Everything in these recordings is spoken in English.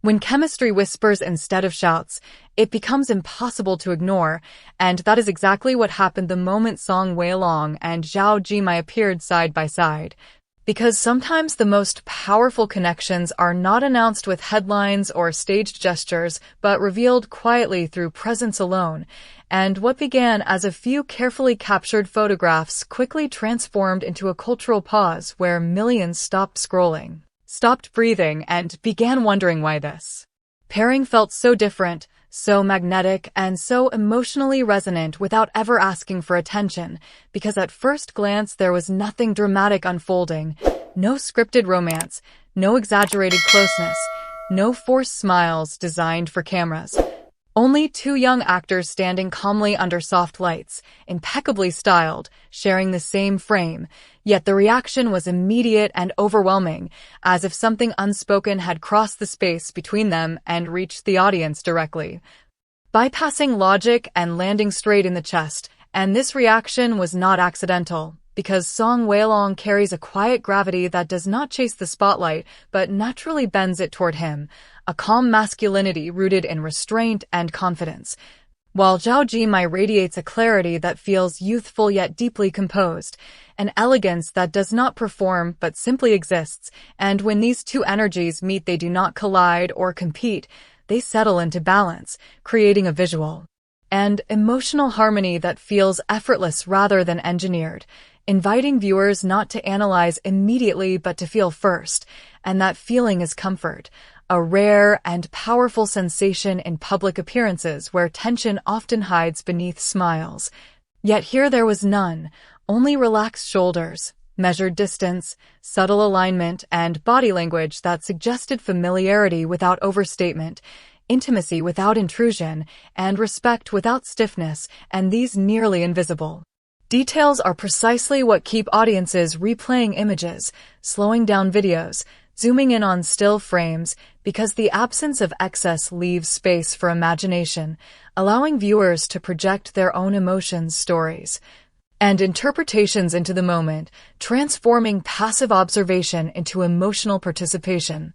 When chemistry whispers instead of shouts, it becomes impossible to ignore, and that is exactly what happened the moment Song Weilong and Zhao Jinmai appeared side by side. Because sometimes the most powerful connections are not announced with headlines or staged gestures, but revealed quietly through presence alone, and what began as a few carefully captured photographs quickly transformed into a cultural pause where millions stopped scrolling, stopped breathing, and began wondering why this pairing felt so different, so magnetic, and so emotionally resonant without ever asking for attention, because at first glance there was nothing dramatic unfolding, no scripted romance, no exaggerated closeness, no forced smiles designed for cameras. Only two young actors standing calmly under soft lights, impeccably styled, sharing the same frame, yet the reaction was immediate and overwhelming, as if something unspoken had crossed the space between them and reached the audience directly, bypassing logic and landing straight in the chest. And this reaction was not accidental, because Song Weilong carries a quiet gravity that does not chase the spotlight, but naturally bends it toward him, a calm masculinity rooted in restraint and confidence, while Zhao Jinmai radiates a clarity that feels youthful yet deeply composed, an elegance that does not perform but simply exists, and when these two energies meet they do not collide or compete, they settle into balance, creating a visual and emotional harmony that feels effortless rather than engineered, inviting viewers not to analyze immediately but to feel first, and that feeling is comfort, a rare and powerful sensation in public appearances where tension often hides beneath smiles. Yet here there was none, only relaxed shoulders, measured distance, subtle alignment, and body language that suggested familiarity without overstatement, intimacy without intrusion, and respect without stiffness, and these nearly invisible details are precisely what keep audiences replaying images, slowing down videos, zooming in on still frames, because the absence of excess leaves space for imagination, allowing viewers to project their own emotions, stories, and interpretations into the moment, transforming passive observation into emotional participation.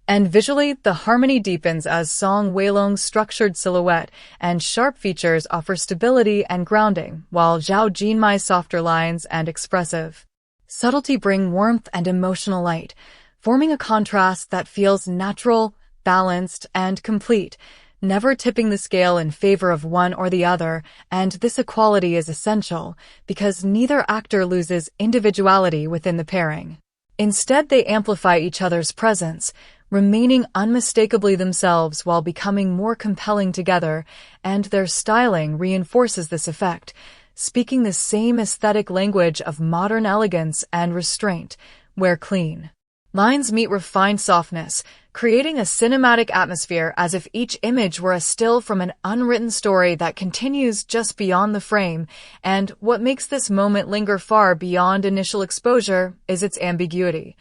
And visually, the harmony deepens as Song Weilong's structured silhouette and sharp features offer stability and grounding, while Zhao Jinmai's softer lines and expressive subtlety bring warmth and emotional light, forming a contrast that feels natural, balanced, and complete, never tipping the scale in favor of one or the other, and this equality is essential because neither actor loses individuality within the pairing. Instead, they amplify each other's presence, remaining unmistakably themselves while becoming more compelling together, and their styling reinforces this effect, speaking the same aesthetic language of modern elegance and restraint, where clean lines meet refined softness, creating a cinematic atmosphere as if each image were a still from an unwritten story that continues just beyond the frame. And what makes this moment linger far beyond initial exposure is its ambiguity.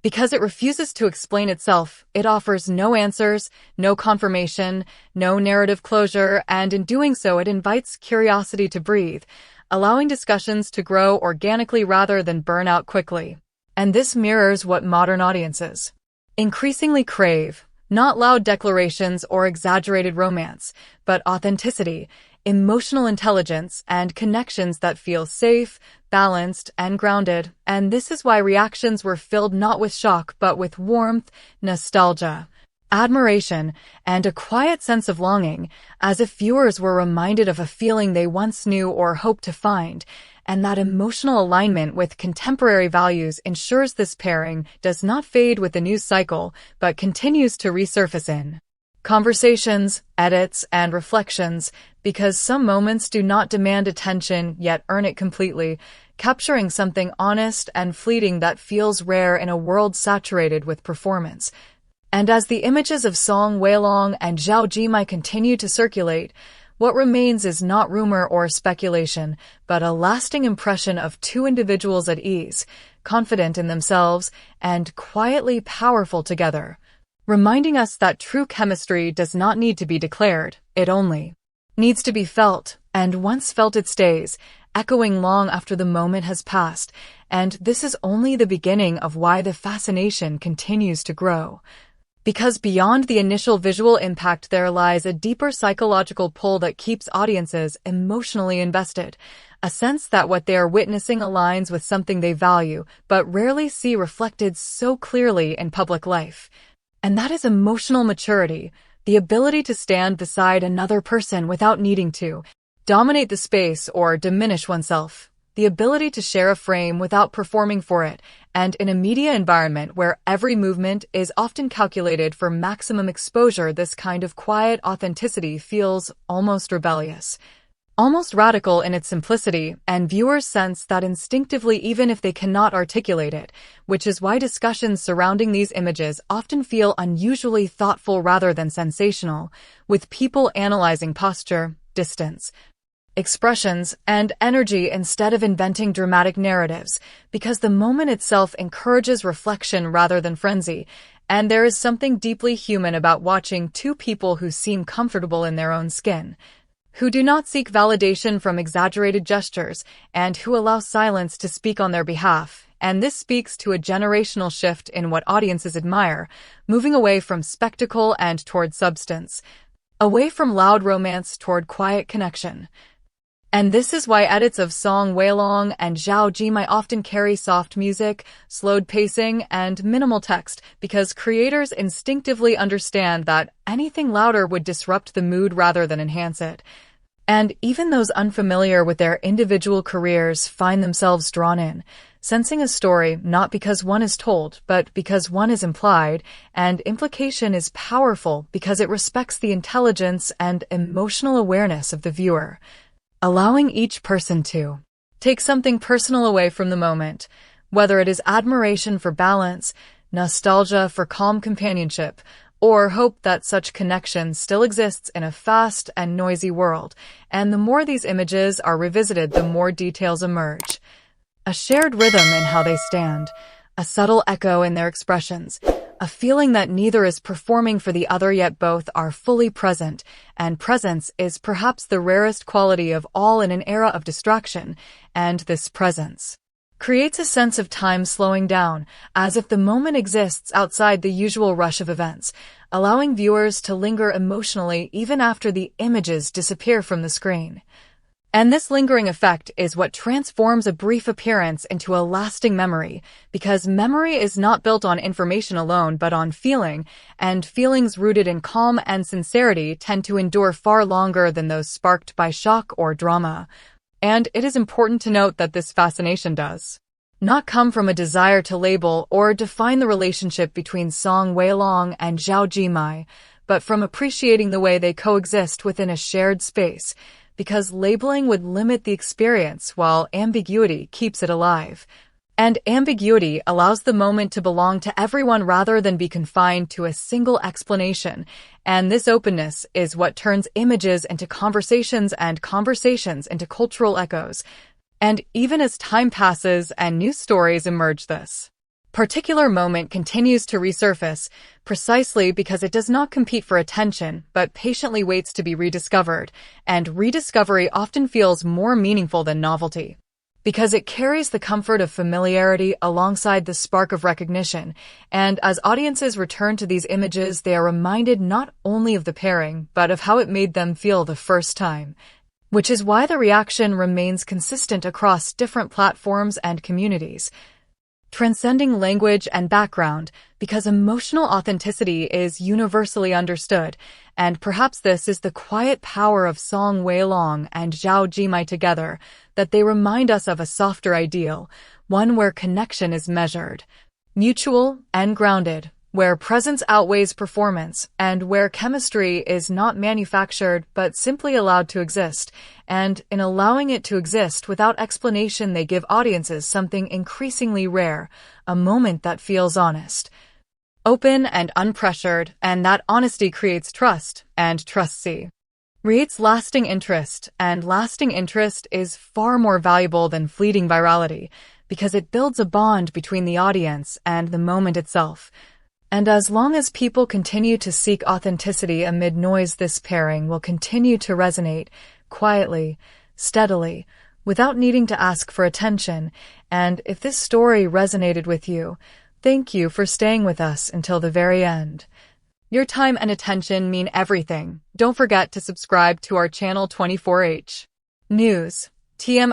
Because it refuses to explain itself, it offers no answers, no confirmation, no narrative closure, and in doing so it invites curiosity to breathe, allowing discussions to grow organically rather than burn out quickly. And this mirrors what modern audiences increasingly crave, not loud declarations or exaggerated romance, but authenticity, emotional intelligence, and connections that feel safe, balanced, and grounded. And this is why reactions were filled not with shock but with warmth, nostalgia, admiration, and a quiet sense of longing, as if viewers were reminded of a feeling they once knew or hoped to find. And that emotional alignment with contemporary values ensures this pairing does not fade with the news cycle, but continues to resurface in conversations, edits, and reflections, because some moments do not demand attention yet earn it completely, capturing something honest and fleeting that feels rare in a world saturated with performance. And as the images of Song Weilong and Zhao Jinmai continue to circulate, what remains is not rumor or speculation, but a lasting impression of two individuals at ease, confident in themselves, and quietly powerful together, reminding us that true chemistry does not need to be declared, it only needs to be felt, and once felt it stays, echoing long after the moment has passed, and this is only the beginning of why the fascination continues to grow. Because beyond the initial visual impact there lies a deeper psychological pull that keeps audiences emotionally invested, a sense that what they are witnessing aligns with something they value, but rarely see reflected so clearly in public life. And that is emotional maturity, the ability to stand beside another person without needing to dominate the space or diminish oneself. The ability to share a frame without performing for it, and in a media environment where every movement is often calculated for maximum exposure, this kind of quiet authenticity feels almost rebellious, almost radical in its simplicity, and viewers sense that instinctively even if they cannot articulate it, which is why discussions surrounding these images often feel unusually thoughtful rather than sensational, with people analyzing posture, distance, expressions, and energy instead of inventing dramatic narratives, because the moment itself encourages reflection rather than frenzy, and there is something deeply human about watching two people who seem comfortable in their own skin, who do not seek validation from exaggerated gestures, and who allow silence to speak on their behalf. And this speaks to a generational shift in what audiences admire, moving away from spectacle and toward substance, away from loud romance toward quiet connection. And this is why edits of Song Weilong and Zhao Jinmai often carry soft music, slowed pacing, and minimal text, because creators instinctively understand that anything louder would disrupt the mood rather than enhance it. And even those unfamiliar with their individual careers find themselves drawn in, sensing a story not because one is told, but because one is implied, and implication is powerful because it respects the intelligence and emotional awareness of the viewer, allowing each person to take something personal away from the moment, whether it is admiration for balance, nostalgia for calm companionship, or hope that such connection still exists in a fast and noisy world. And the more these images are revisited, the more details emerge. A shared rhythm in how they stand, a subtle echo in their expressions, a feeling that neither is performing for the other yet both are fully present, and presence is perhaps the rarest quality of all in an era of distraction, and this presence creates a sense of time slowing down, as if the moment exists outside the usual rush of events, allowing viewers to linger emotionally even after the images disappear from the screen. And this lingering effect is what transforms a brief appearance into a lasting memory, because memory is not built on information alone but on feeling, and feelings rooted in calm and sincerity tend to endure far longer than those sparked by shock or drama. And it is important to note that this fascination does not come from a desire to label or define the relationship between Song Weilong and Zhao Jinmai, but from appreciating the way they coexist within a shared space, because labeling would limit the experience while ambiguity keeps it alive. And ambiguity allows the moment to belong to everyone rather than be confined to a single explanation. And this openness is what turns images into conversations and conversations into cultural echoes. And even as time passes and new stories emerge, this particular moment continues to resurface, precisely because it does not compete for attention, but patiently waits to be rediscovered, and rediscovery often feels more meaningful than novelty, because it carries the comfort of familiarity alongside the spark of recognition, and as audiences return to these images, they are reminded not only of the pairing, but of how it made them feel the first time, which is why the reaction remains consistent across different platforms and communities, transcending language and background, because emotional authenticity is universally understood, and perhaps this is the quiet power of Song Weilong and Zhao Jinmai together, that they remind us of a softer ideal, one where connection is measured, mutual, and grounded, where presence outweighs performance, and where chemistry is not manufactured but simply allowed to exist, and in allowing it to exist without explanation they give audiences something increasingly rare, a moment that feels honest, open and unpressured, and that honesty creates trust, and trust creates lasting interest, and lasting interest is far more valuable than fleeting virality, because it builds a bond between the audience and the moment itself. And as long as people continue to seek authenticity amid noise, this pairing will continue to resonate quietly, steadily, without needing to ask for attention. And if this story resonated with you, thank you for staying with us until the very end. Your time and attention mean everything. Don't forget to subscribe to our channel 24H News. TM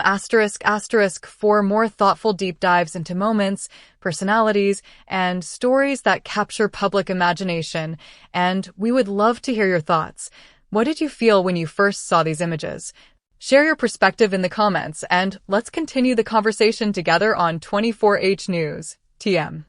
*** for more thoughtful deep dives into moments, personalities, and stories that capture public imagination. And we would love to hear your thoughts. What did you feel when you first saw these images? Share your perspective in the comments, and let's continue the conversation together on 24H News. TM.